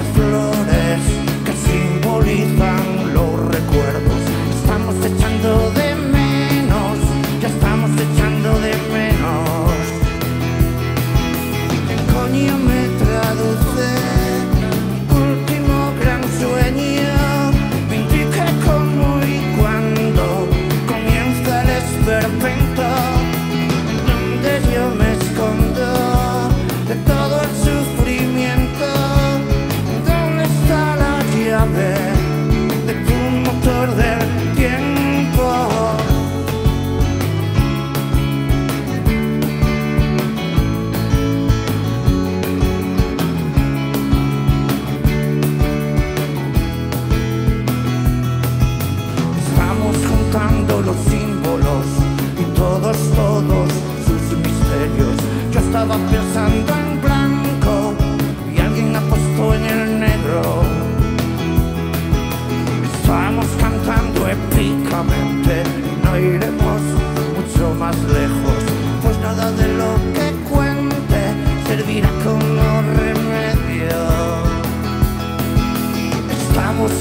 las flores que simbolizan los recuerdos. Estamos echando de menos, ya estamos echando de menos. ¿Qué coño me traduce? Último gran sueño, me indica cómo y cuándo comienza el esperpento, donde yo me escondo de todo el sufrimiento. ¿Dónde está la llave de tu motor del tiempo? Estamos juntando los símbolos y todos sus misterios. Yo estaba pensando en blanco y alguien apostó en el negro. Estamos cantando épicamente y no iremos mucho más lejos, pues nada de lo que cuente servirá como remedio. Estamos